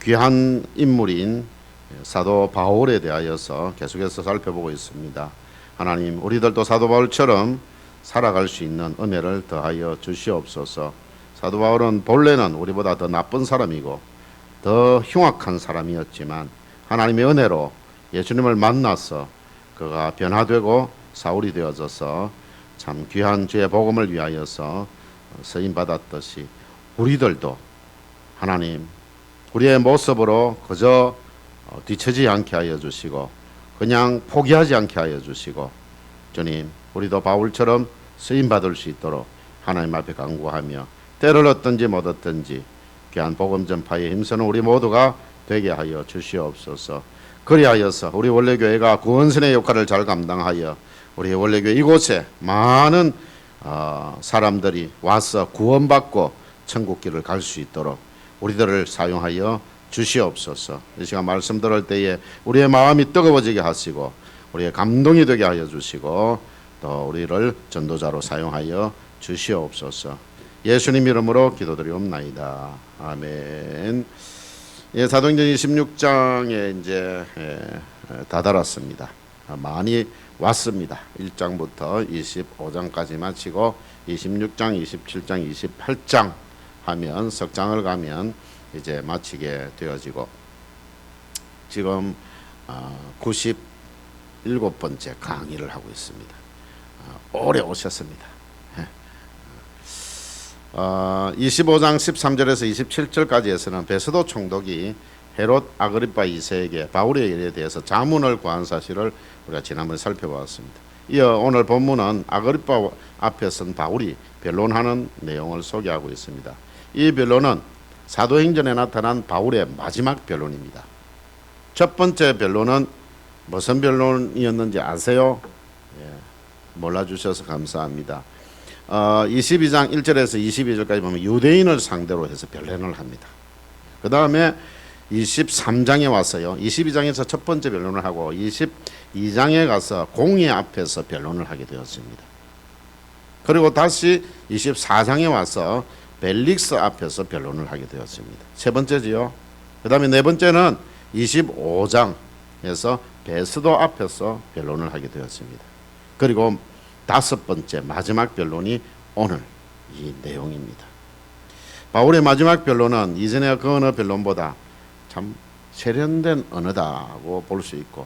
귀한 인물인 사도 바울에 대하여서 계속해서 살펴보고 있습니다. 하나님, 우리들도 사도 바울처럼 살아갈 수 있는 은혜를 더하여 주시옵소서. 사도 바울은 본래는 우리보다 더 나쁜 사람이고 더 흉악한 사람이었지만 하나님의 은혜로 예수님을 만나서 그가 변화되고 사울이 되어져서 참 귀한 주의 복음을 위하여서 쓰임 받았듯이 우리들도 하나님, 우리의 모습으로 그저 뒤처지지 않게 하여 주시고 그냥 포기하지 않게 하여 주시고, 주님, 우리도 바울처럼 쓰임 받을 수 있도록 하나님 앞에 간구하며 때를 얻든지 못 얻든지 귀한 복음 전파에 힘쓰는 우리 모두가 되게 하여 주시옵소서. 그리하여서 우리 원래교회가 구원선의 역할을 잘 감당하여 우리 원래교회 이곳에 많은 사람들이 와서 구원받고 천국길을 갈 수 있도록 우리들을 사용하여 주시옵소서. 이 시간 말씀 들을 때에 우리의 마음이 뜨거워지게 하시고 우리의 감동이 되게 하여 주시고 또 우리를 전도자로 사용하여 주시옵소서. 예수님 이름으로 기도드리옵나이다. 아멘. 예, 사도행전 26장에 이제 다다랐습니다. 많이 왔습니다. 1장부터 25장까지 마치고 26장, 27장, 28장 하면 석장을 가면 이제 마치게 되어지고 지금 97번째 강의를 하고 있습니다. 오래 오셨습니다. 25장 13절에서 27절까지에서는 베스도 총독이 헤롯 아그리파 2세에게 바울의 일에 대해서 자문을 구한 사실을 우리가 지난번에 살펴보았습니다. 이어 오늘 본문은 아그리파 앞에 선 바울이 변론하는 내용을 소개하고 있습니다. 이 변론은 사도행전에 나타난 바울의 마지막 변론입니다. 첫 번째 변론은 무슨 변론이었는지 아세요? 예, 몰라주셔서 감사합니다. 22장 1절에서 22절까지 보면 유대인을 상대로 해서 변론을 합니다. 그 다음에 23장에 와서요, 22장에서 첫 번째 변론을 하고 22장에 가서 공회 앞에서 변론을 하게 되었습니다. 그리고 다시 24장에 와서 벨릭스 앞에서 변론을 하게 되었습니다. 세 번째지요. 그 다음에 네 번째는 25장에서 베스도 앞에서 변론을 하게 되었습니다. 그리고 다섯 번째 마지막 변론이 오늘 이 내용입니다. 바울의 마지막 변론은 이전의 그 어느 변론보다 참 세련된 언어다고 볼 수 있고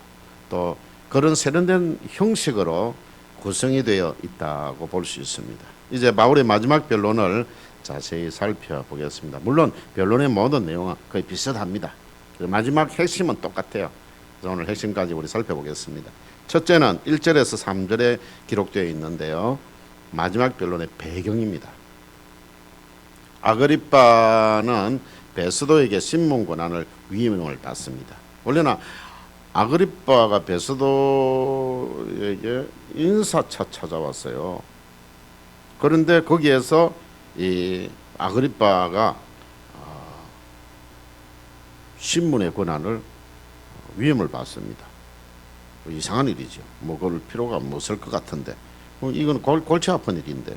또 그런 세련된 형식으로 구성이 되어 있다고 볼 수 있습니다. 이제 바울의 마지막 변론을 자세히 살펴보겠습니다. 물론 변론의 모든 내용은 거의 비슷합니다. 마지막 핵심은 똑같아요. 그래서 오늘 핵심까지 우리 살펴보겠습니다. 첫째는 1절에서 3절에 기록되어 있는데요, 마지막 변론의 배경입니다. 아그리빠는 베스도에게 신문 권한을 위임을 받습니다. 원래는 아그리빠가 베스도에게 인사차 찾아왔어요. 그런데 거기에서 이 아그리빠가 신문의 권한을 위임을 받습니다. 이상한 일이죠. 뭐 그럴 필요가 없을 것 같은데 이건 골치 아픈 일인데.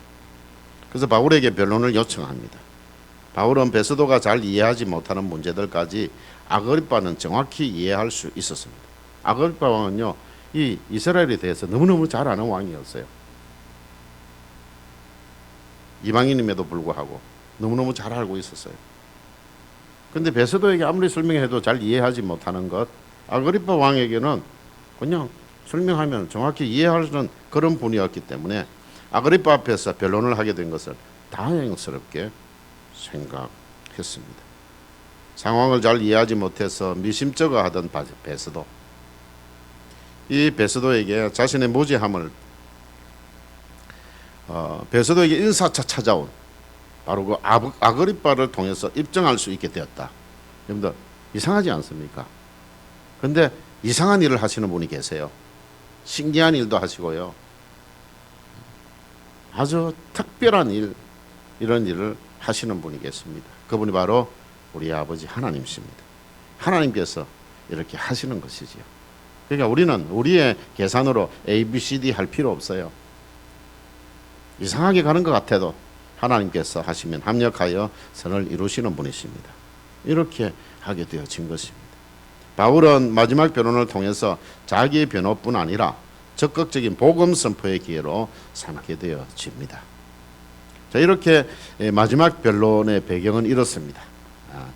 그래서 바울에게 변론을 요청합니다. 바울은 베스도가 잘 이해하지 못하는 문제들까지 아그리빠는 정확히 이해할 수 있었습니다. 아그리빠 왕은요, 이 이스라엘에 대해서 너무너무 잘 아는 왕이었어요. 이방인임에도 불구하고 너무너무 잘 알고 있었어요. 그런데 베스도에게 아무리 설명해도 잘 이해하지 못하는 것, 아그리빠 왕에게는 그냥 설명하면 정확히 이해할 수 있는 그런 분이었기 때문에 아그리빠 앞에서 변론을 하게 된 것을 다행스럽게 생각했습니다. 상황을 잘 이해하지 못해서 미심쩍어 하던 베스도, 이 베스도에게 자신의 무지함을 베스도에게 인사차 찾아온 바로 그 아그리빠를 통해서 입증할 수 있게 되었다. 여러분들 이상하지 않습니까? 그런데 이상한 일을 하시는 분이 계세요. 신기한 일도 하시고요, 아주 특별한 일, 이런 일을 하시는 분이 계십니다. 그분이 바로 우리 아버지 하나님이십니다. 하나님께서 이렇게 하시는 것이지요. 그러니까 우리는 우리의 계산으로 A, B, C, D 할 필요 없어요. 이상하게 가는 것 같아도 하나님께서 하시면 합력하여 선을 이루시는 분이십니다. 이렇게 하게 되어진 것입니다. 바울은 마지막 변론을 통해서 자기의 변호뿐 아니라 적극적인 복음 선포의 기회로 삼게 되어집니다. 자, 이렇게 마지막 변론의 배경은 이렇습니다.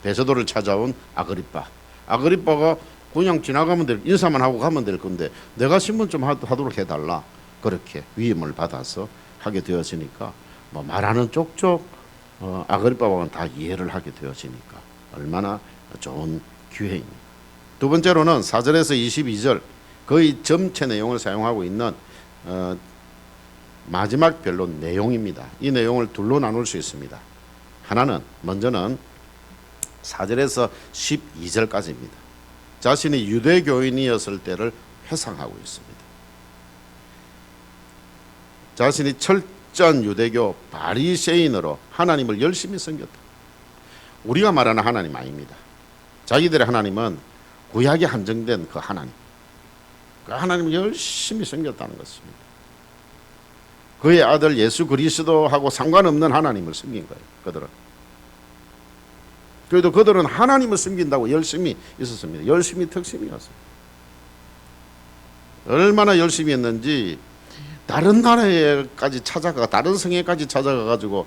베드로를 찾아온 아그리빠가 그냥 지나가면 될, 인사만 하고 가면 될 건데 내가 신문 좀 하도록 해달라, 그렇게 위임을 받아서 하게 되어지니까 뭐 말하는 쪽쪽 아그리빠 왕은 다 이해를 하게 되어지니까 얼마나 좋은 기회입니다. 두 번째로는 4절에서 22절 거의 전체 내용을 사용하고 있는 마지막 변론 내용입니다. 이 내용을 둘로 나눌 수 있습니다. 하나는 먼저는 4절에서 12절까지입니다. 자신이 유대교인이었을 때를 회상하고 있습니다. 자신이 철저한 유대교 바리새인으로 하나님을 열심히 섬겼다. 우리가 말하는 하나님 아닙니다. 자기들의 하나님은 구약에 한정된 그 하나님, 그 하나님을 열심히 섬겼다는 것입니다. 그의 아들 예수 그리스도하고 상관없는 하나님을 섬긴 거예요. 그들은. 그래도 그들은 하나님을 섬긴다고 열심히 있었습니다. 열심히 특심이었어요. 얼마나 열심히 했는지 다른 나라에까지 찾아가, 다른 성에까지 찾아가 가지고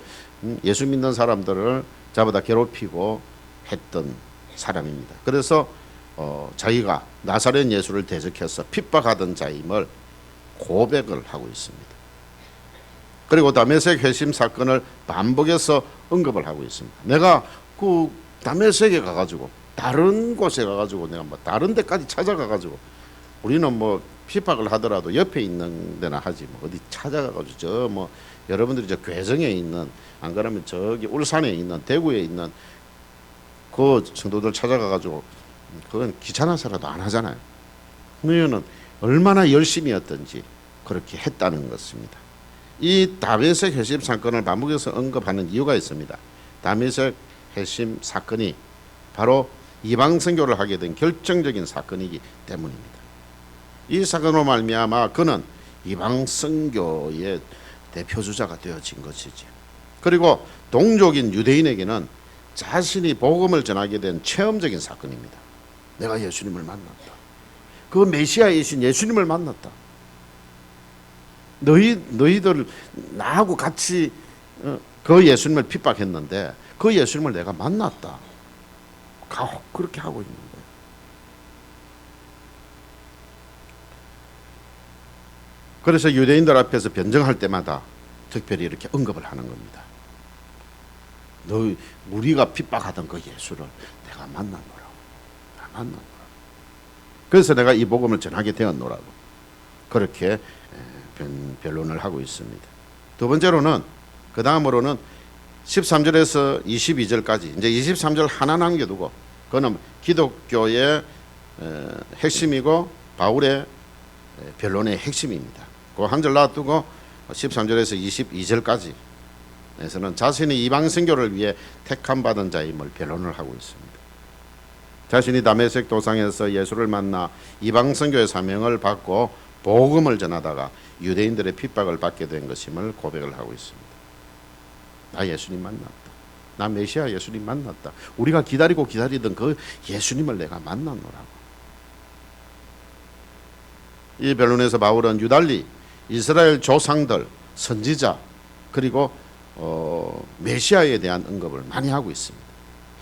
예수 믿는 사람들을 잡아다 괴롭히고 했던 사람입니다. 그래서 자기가 나사렛 예수를 대적해서 핍박하던 자임을 고백을 하고 있습니다. 그리고 다메섹 회심 사건을 반복해서 언급을 하고 있습니다. 내가 그 다메섹에 가가지고 다른 곳에 가가지고 내가 뭐 다른 데까지 찾아가가지고, 우리는 뭐 핍박을 하더라도 옆에 있는 데나 하지 뭐 어디 찾아가가지고 저 뭐 여러분들이 저 괴정에 있는, 안 그러면 저기 울산에 있는, 대구에 있는 그 성도들 찾아가가지고 그건 귀찮아서라도 안 하잖아요. 그러면은 얼마나 열심히 했던지 그렇게 했다는 것입니다. 이 다메섹 회심 사건을 반복해서 언급하는 이유가 있습니다. 다메섹 회심 사건이 바로 이방 선교를 하게 된 결정적인 사건이기 때문입니다. 이 사건으로 말미암아 그는 이방 선교의 대표주자가 되어진 것이지. 그리고 동족인 유대인에게는 자신이 복음을 전하게 된 체험적인 사건입니다. 내가 예수님을 만났다. 그 메시아이신 예수님을 만났다. 너희들 나하고 같이 그 예수님을 핍박했는데 그 예수님을 내가 만났다. 그렇게 하고 있는 거예요. 그래서 유대인들 앞에서 변정할 때마다 특별히 이렇게 언급을 하는 겁니다. 우리가 핍박하던 그 예수를 내가 만났노라고. 그래서 내가 이 복음을 전하게 되었노라고. 그렇게 변론을 하고 있습니다. 두 번째로는, 그 다음으로는 13절에서 22절까지, 이제 23절 하나 남겨두고, 그는 기독교의 핵심이고 바울의 변론의 핵심입니다. 그 한 절 놔두고 13절에서 22절까지 에서는 자신이 이방 선교를 위해 택함 받은 자임을 변론을 하고 있습니다. 자신이 다메섹 도상에서 예수를 만나 이방 선교의 사명을 받고 복음을 전하다가 유대인들의 핍박을 받게 된 것임을 고백을 하고 있습니다. 나 예수님 만났다. 나 메시아 예수님 만났다. 우리가 기다리던 그 예수님을 내가 만났노라고. 이 변론에서 바울은 유달리 이스라엘 조상들, 선지자, 그리고 메시아에 대한 언급을 많이 하고 있습니다.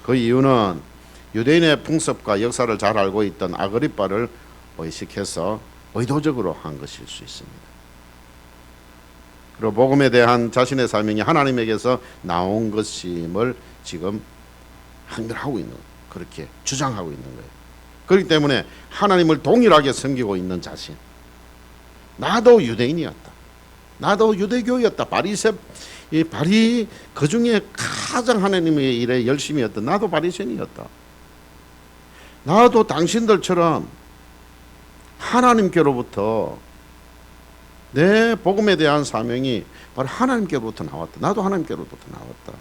그 이유는 유대인의 풍습과 역사를 잘 알고 있던 아그리빠를 의식해서 의도적으로 한 것일 수 있습니다. 그리고 복음에 대한 자신의 사명이 하나님에게서 나온 것임을 지금 항변하고 있는, 그렇게 주장하고 있는 거예요. 그렇기 때문에 하나님을 동일하게 섬기고 있는 자신, 나도 유대인이었다, 나도 유대교였다, 그 중에 가장 하나님의 일에 열심히 했던 나도 바리새인이었다, 나도 당신들처럼 하나님께로부터 내 복음에 대한 사명이 바로 하나님께로부터 나왔다, 나도 하나님께로부터 나왔다.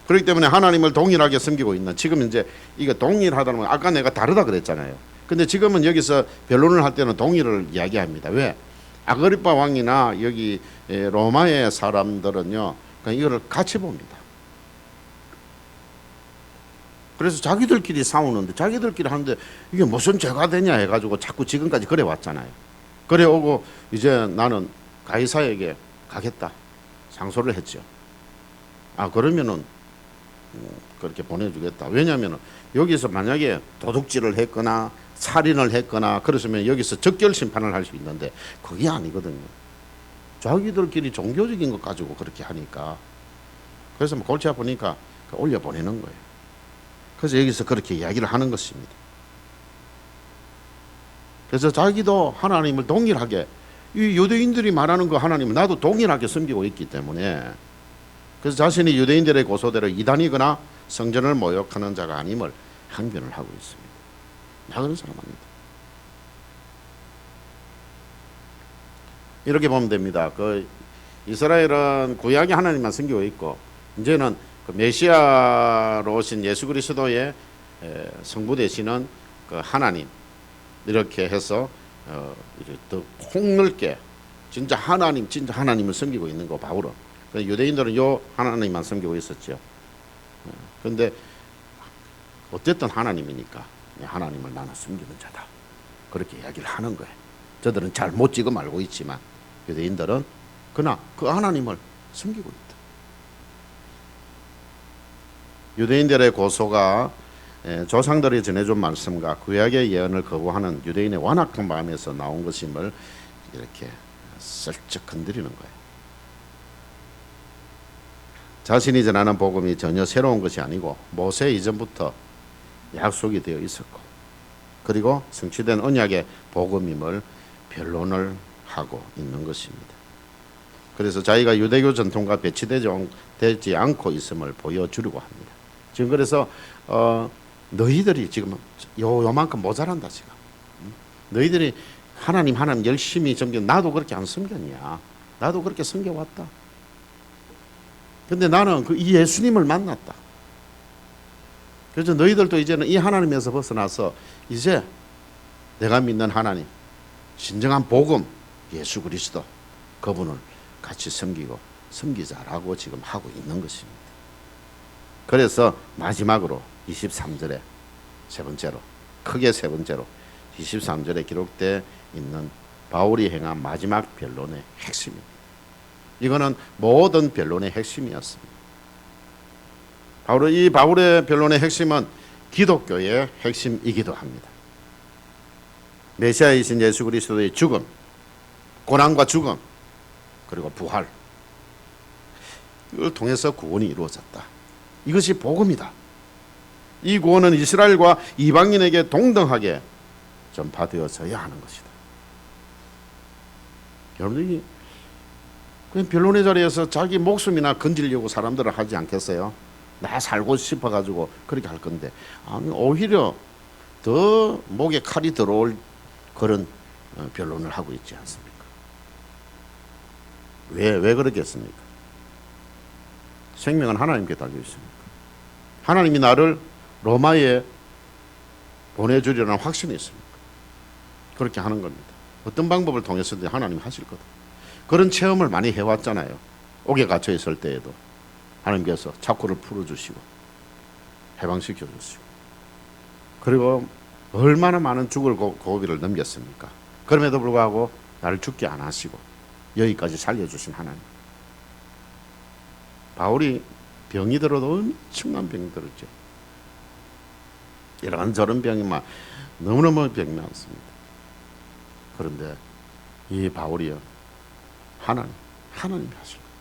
그렇기 때문에 하나님을 동일하게 섬기고 있는, 지금 이제 이거 동일하다는 건 아까 내가 다르다 그랬잖아요. 근데 지금은 여기서 변론을 할 때는 동일을 이야기합니다. 왜? 아그리빠 왕이나 여기 로마의 사람들은요, 그냥 이거를 같이 봅니다. 그래서 자기들끼리 싸우는데 자기들끼리 하는데 이게 무슨 죄가 되냐 해가지고 자꾸 지금까지 그래 왔잖아요. 그래 오고 이제 나는 가이사에게 가겠다 상소를 했죠. 그러면은 그렇게 보내주겠다. 왜냐하면 여기서 만약에 도둑질을 했거나 살인을 했거나 그러시면 여기서 적결 심판을 할 수 있는데 그게 아니거든요. 자기들끼리 종교적인 것 가지고 그렇게 하니까 그래서 골치 아프니까 올려 보내는 거예요. 그래서 여기서 그렇게 이야기를 하는 것입니다. 그래서 자기도 하나님을 동일하게 이 유대인들이 말하는 그 하나님은 나도 동일하게 섬기고 있기 때문에 그래서 자신이 유대인들의 고소대로 이단이거나 성전을 모욕하는 자가 아님을 항변을 하고 있습니다. 나 그런 사람 아닙니다. 이렇게 보면 됩니다. 그 이스라엘은 구약의 하나님만 섬기고 있고 이제는 그 메시아로 오신 예수 그리스도의 성부 되시는 그 하나님 이렇게 해서 이제 더 폭넓게 진짜 하나님을 섬기고 있는 거 바울은. 유대인들은 요 하나님만 섬기고 있었죠. 그런데 어쨌든 하나님이니까 하나님을 나는 섬기는 자다. 그렇게 이야기를 하는 거예요. 저들은 잘 못 지금 알고 있지만 유대인들은 그러나 그 하나님을 섬기고 있다. 유대인들의 고소가 조상들이 전해준 말씀과 구약의 예언을 거부하는 유대인의 완악한 마음에서 나온 것임을 이렇게 슬쩍 건드리는 거예요. 자신이 전하는 복음이 전혀 새로운 것이 아니고 모세 이전부터 약속이 되어 있었고 그리고 성취된 언약의 복음임을 변론을 하고 있는 것입니다. 그래서 자기가 유대교 전통과 배치되지 않고 있음을 보여주려고 합니다. 지금 그래서 너희들이 지금 요만큼 모자란다 지금. 너희들이 하나님 열심히 섬겨. 나도 그렇게 안 섬겼냐. 나도 그렇게 섬겨왔다. 근데 나는 이 예수님을 만났다. 그래서 너희들도 이제는 이 하나님에서 벗어나서 이제 내가 믿는 하나님, 진정한 복음, 예수 그리스도 그분을 같이 섬기자라고 지금 하고 있는 것입니다. 그래서 마지막으로 23절에 크게 세 번째로 23절에 기록되어 있는 바울이 행한 마지막 변론의 핵심입니다. 이거는 모든 변론의 핵심이었습니다. 이 바울의 변론의 핵심은 기독교의 핵심이기도 합니다. 메시아이신 예수 그리스도의 죽음, 고난과 죽음, 그리고 부활, 이걸 통해서 구원이 이루어졌다. 이것이 복음이다. 이 구원은 이스라엘과 이방인에게 동등하게 전파되어져야 하는 것이다. 여러분들이 그냥 변론의 자리에서 자기 목숨이나 건지려고 사람들은 하지 않겠어요? 나 살고 싶어가지고 그렇게 할 건데 오히려 더 목에 칼이 들어올 그런 변론을 하고 있지 않습니까? 왜 그러겠습니까? 생명은 하나님께 달려 있습니까? 하나님이 나를 로마에 보내주려는 확신이 있습니까? 그렇게 하는 겁니다. 어떤 방법을 통해서든 하나님이 하실 거다. 그런 체험을 많이 해왔잖아요. 옥에 갇혀 있을 때에도 하나님께서 착고를 풀어주시고 해방시켜 주시고 그리고 얼마나 많은 죽을 고비를 넘겼습니까? 그럼에도 불구하고 나를 죽게 안 하시고 여기까지 살려주신 하나님. 바울이 병이 들어도 엄청난 병이 들었죠. 이런저런 병이 막 너무너무 병이 많습니다. 그런데 이 바울이요, 하나님이 하실 거예요.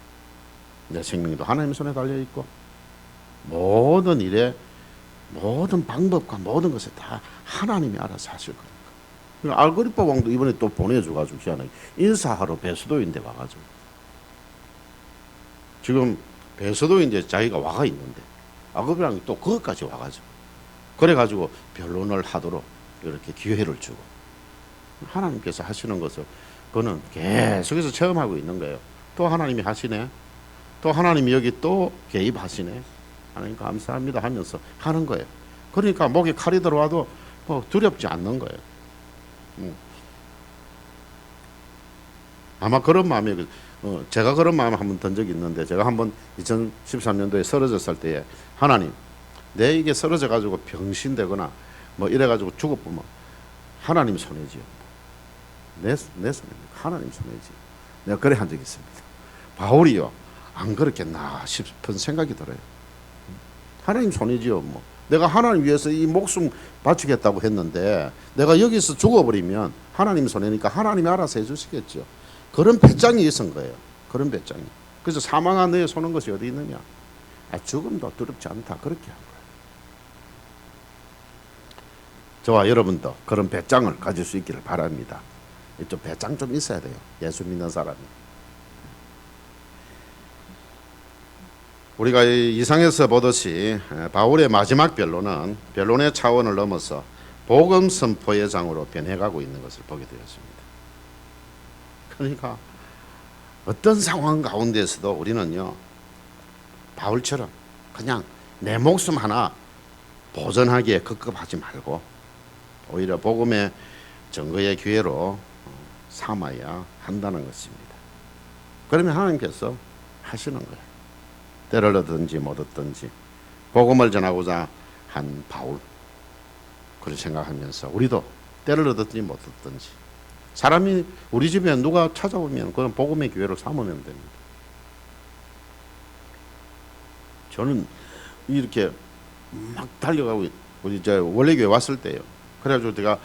내 생명도 하나님 손에 달려 있고 모든 일에 모든 방법과 모든 것에 다 하나님이 알아서 하실 거니까. 알고리파 왕도 이번에 또 보내줘가지고 희한하게 인사하러 베스도인데 와가지고 지금 베스도인데 자기가 와가 있는데 아그리파왕이 또 거기까지 와가지고 그래가지고 변론을 하도록 이렇게 기회를 주고 하나님께서 하시는 것을 그는 계속해서 체험하고 있는 거예요. 또 하나님이 하시네. 또 하나님이 여기 또 개입하시네. 하나님 감사합니다 하면서 하는 거예요. 그러니까 목에 칼이 들어와도 뭐 두렵지 않는 거예요. 아마 그런 마음이 제가 그런 마음을 한번 든 적이 있는데 제가 한번 2013년도에 쓰러졌을 때에 하나님 내 이게 쓰러져 가지고 병신되거나 뭐 이래 가지고 죽어보면 하나님 손해지요. 내 손해입니다. 하나님 손해지. 내가 그래 한 적이 있습니다. 바울이요, 안 그렇겠나 싶은 생각이 들어요. 하나님 손해지요. 뭐 내가 하나님 위해서 이 목숨 바치겠다고 했는데 내가 여기서 죽어버리면 하나님 손해니까 하나님이 알아서 해주시겠죠. 그런 배짱이 있은 거예요. 그런 배짱이. 그래서 사망한 너의 손은 것이 어디 있느냐? 죽음도 두렵지 않다. 그렇게 한 거예요. 저와 여러분도 그런 배짱을 가질 수 있기를 바랍니다. 좀 배짱 좀 있어야 돼요. 예수 믿는 사람이. 우리가 이상에서 보듯이 바울의 마지막 변론의 차원을 넘어서 복음 선포의 장으로 변해가고 있는 것을 보게 되었습니다. 그러니까 어떤 상황 가운데서도 우리는요, 바울처럼 그냥 내 목숨 하나 보전하기에 급급하지 말고 오히려 복음의 증거의 기회로 삼아야 한다는 것입니다. 그러면 하나님께서 하시는 거예요. 때를 얻든지 못 얻든지 복음을 전하고자 한 바울, 그렇게 생각하면서 우리도 때를 얻든지 못 얻든지 사람이 우리 집에 누가 찾아오면 그건 복음의 기회로 삼으면 됩니다. 저는 이렇게 막 달려가고 우리 저 원래교회 왔을 때요. 그래가지고 제가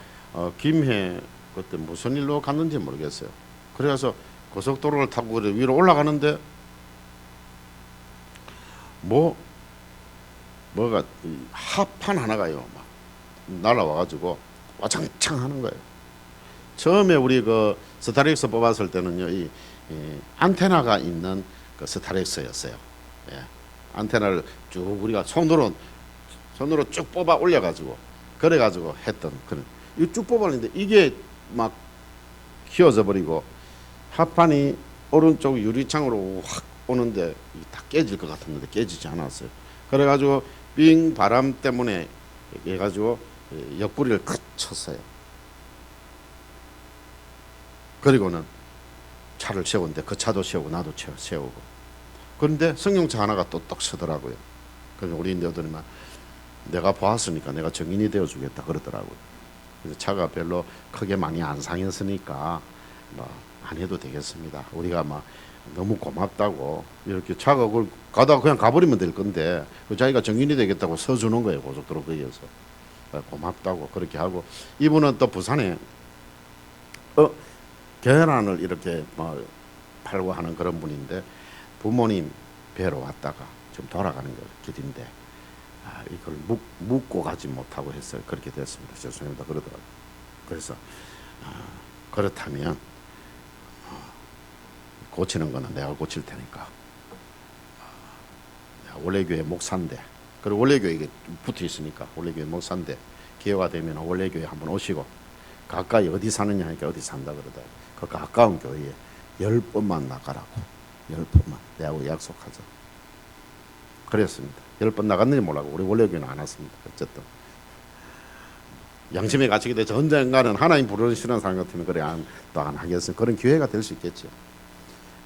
김해 그때 무슨 일로 갔는지 모르겠어요. 그래서 고속도로를 타고 위로 올라가는데 뭐가 하판 하나가요 막 날아와가지고 와장창 하는 거예요. 처음에 우리 그 스타렉스 뽑았을 때는요, 이 안테나가 있는 그 스타렉스였어요. 예. 안테나를 쭉 우리가 손으로 쭉 뽑아 올려가지고 그래가지고 했던 그런 이 쭉 뽑았는데 이게 막 휘어져 버리고 하판이 오른쪽 유리창으로 확 오는데 다 깨질 것 같았는데 깨지지 않았어요. 그래가지고 빙 바람 때문에 해가지고 옆구리를 크 쳤어요. 그리고는 차를 세우는데 그 차도 세우고 나도 세우고 그런데 승용차 하나가 또 떡 서더라고요. 그래서 우리 인도들이만 내가 보았으니까 내가 증인이 되어주겠다 그러더라고요. 그래서 차가 별로 크게 많이 안 상했으니까 뭐 안 해도 되겠습니다. 우리가 막 너무 고맙다고 이렇게 차가 그걸 가다가 그냥 가버리면 될 건데 그 자기가 증인이 되겠다고 서주는 거예요. 고속도로 거기에서 고맙다고 그렇게 하고 이분은 또 부산에 계란을 이렇게 뭐 팔고 하는 그런 분인데 부모님 뵈러 왔다가 지금 돌아가는 길인데 이걸 묵고 가지 못하고 했어요. 그렇게 됐습니다. 죄송합니다. 그러더라고요. 그래서 그렇다면 고치는 거는 내가 고칠 테니까 원래교회 목사인데 그리고 원래교회에 붙어 있으니까 원래교회 목사인데 기회가 되면 원래교회 한번 오시고 가까이 어디 사느냐 하니까 어디 산다 그러다 그 가까운 교회에 10번만 나가라고 10번만 내하고 약속하자 그랬습니다. 10번 나갔는지 몰라고 우리 원래교회는 안 왔습니다. 어쨌든 양심의 가치기 대해서 언젠가는 하나님 부르시는 사람 같으면 그래 또 안 하겠어요. 그런 기회가 될 수 있겠죠.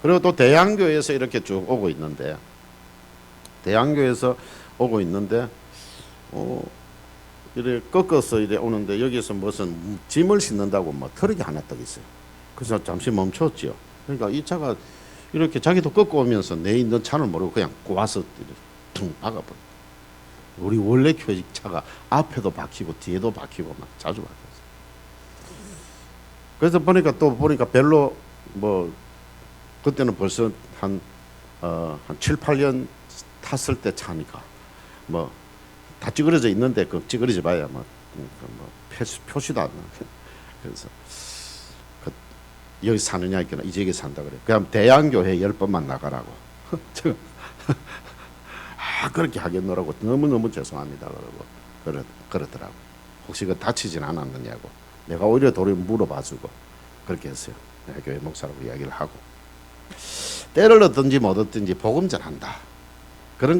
그리고 또 대양교에서 이렇게 쭉 오고 있는데 이래 꺾어서 이래 오는데 여기서 무슨 짐을 싣는다고 뭐 트럭이 하나 딱 있어요. 그래서 잠시 멈췄죠. 그러니까 이 차가 이렇게 자기도 꺾고 오면서 내 있는 차를 모르고 그냥 와서 퉁 박아버려. 우리 원래 교회 차가 앞에도 박히고 뒤에도 박히고 막 자주 박혔어요. 그래서 보니까 별로 뭐 그때는 벌써 한 7, 8년 탔을 때 차니까 뭐 다 찌그러져 있는데 그 찌그러져 봐야 뭐 표시도 안 나. 그래서 여기 사느냐 했더니 이제 여기 산다 그래. 그냥 대양교회 10번만 나가라고. 그렇게 하겠노라고 너무너무 죄송합니다 그러고 그러더라고. 혹시 그 다치진 않았느냐고. 내가 오히려 도리 물어봐주고 그렇게 했어요. 내가 교회 목사라고 이야기를 하고. 때를 얻든지 못 얻든지 복음 전한다. 그런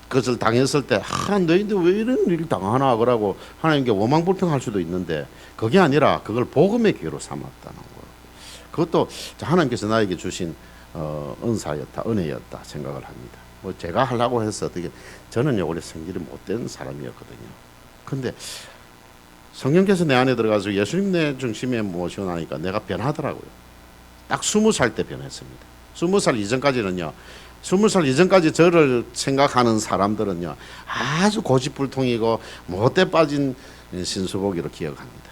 것을 당했을 때 너희들 왜 이런 일을 당하나 그러고 하나님께 원망불평할 수도 있는데 그게 아니라 그걸 복음의 기회로 삼았다는 거예요. 그것도 하나님께서 나에게 주신 은사였다, 은혜였다 생각을 합니다. 뭐 제가 하려고 해서 어떻게 저는요 원래 성질이 못된 사람이었거든요. 근데 성령께서 내 안에 들어가서 예수님 내 중심에 모셔놓으니까 내가 변하더라고요. 딱 20살 때 변했습니다. 20살 이전까지는요. 20살 이전까지 저를 생각하는 사람들은요. 아주 고집불통이고 못돼 빠진 신수복이로 기억합니다.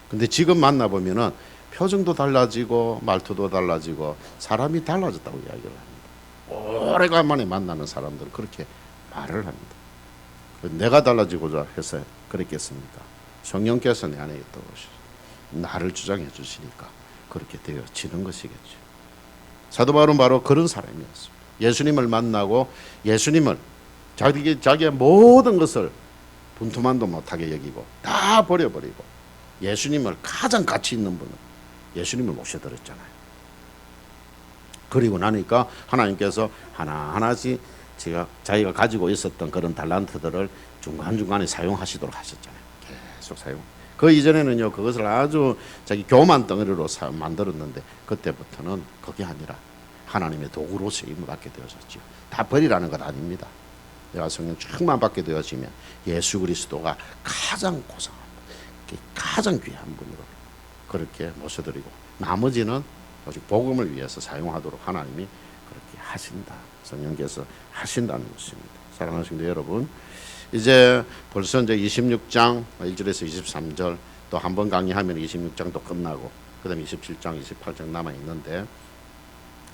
근데 지금 만나보면은 표정도 달라지고 말투도 달라지고 사람이 달라졌다고 이야기를 합니다. 오래간만에 만나는 사람들은 그렇게 말을 합니다. 내가 달라지고자 해서 그랬겠습니까? 성령께서 내 안에 들어오셔서 나를 주장해 주시니까 그렇게 되어지는 것이겠죠. 사도 바울은 바로 그런 사람이었습니다. 예수님을 만나고 예수님을 자기의 모든 것을 분투만도 못하게 여기고 다 버려버리고 예수님을 가장 가치 있는 분은 예수님을 모셔드렸잖아요. 그리고 나니까 하나님께서 하나하나씩 자기가 가지고 있었던 그런 달란트들을 중간중간에 사용하시도록 하셨잖아요. 계속 사용. 그 이전에는요 그것을 아주 자기 교만 덩어리로 만들었는데 그때부터는 그게 아니라 하나님의 도구로 쓰임을 받게 되어졌죠. 다 버리라는 것 아닙니다. 내가 성령 충만 받게 되어지면 예수 그리스도가 가장 고상한 분, 가장 귀한 분으로 그렇게 모셔드리고 나머지는 오직 복음을 위해서 사용하도록 하나님이 그렇게 하신다. 성령께서 하신다는 것입니다. 사랑하는 성도 여러분, 이제 벌써 이제 26장 1절에서 23절 또 한 번 강의하면 26장도 끝나고 그다음에 27장, 28장 남아 있는데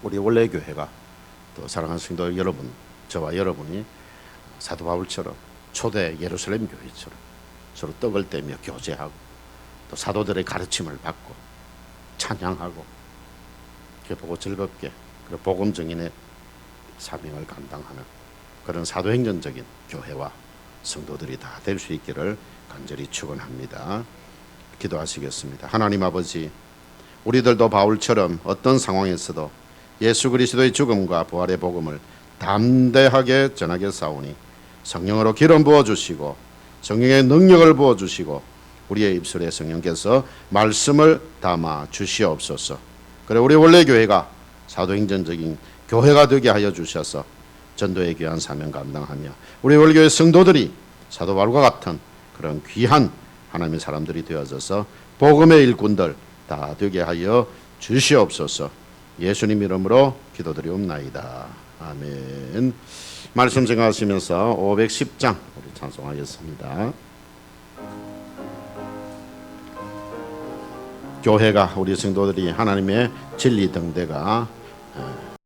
우리 원래 교회가 또 사랑하는 성도 여러분, 저와 여러분이 사도 바울처럼 초대 예루살렘 교회처럼 서로 떡을 떼며 교제하고 또 사도들의 가르침을 받고 찬양하고 보고 즐겁게 그리고 복음 증인의 사명을 감당하는 그런 사도행전적인 교회와 성도들이 다 될 수 있기를 간절히 축원합니다. 기도하시겠습니다. 하나님 아버지, 우리들도 바울처럼 어떤 상황에서도 예수 그리스도의 죽음과 부활의 복음을 담대하게 전하게 싸우니 성령으로 기름 부어주시고 성령의 능력을 부어주시고 우리의 입술에 성령께서 말씀을 담아 주시옵소서. 그래 우리 원래 교회가 사도행전적인 교회가 되게 하여 주셔서 전도의 귀한 사명 감당하며 우리 원교회 성도들이 사도 바울과 같은 그런 귀한 하나님의 사람들이 되어져서 복음의 일꾼들 다 되게 하여 주시옵소서. 예수님 이름으로 기도드리옵나이다. 아멘. 말씀 생각하시면서 510장 우리 찬송하겠습니다. 교회가 우리 성도들이 하나님의 진리 등대가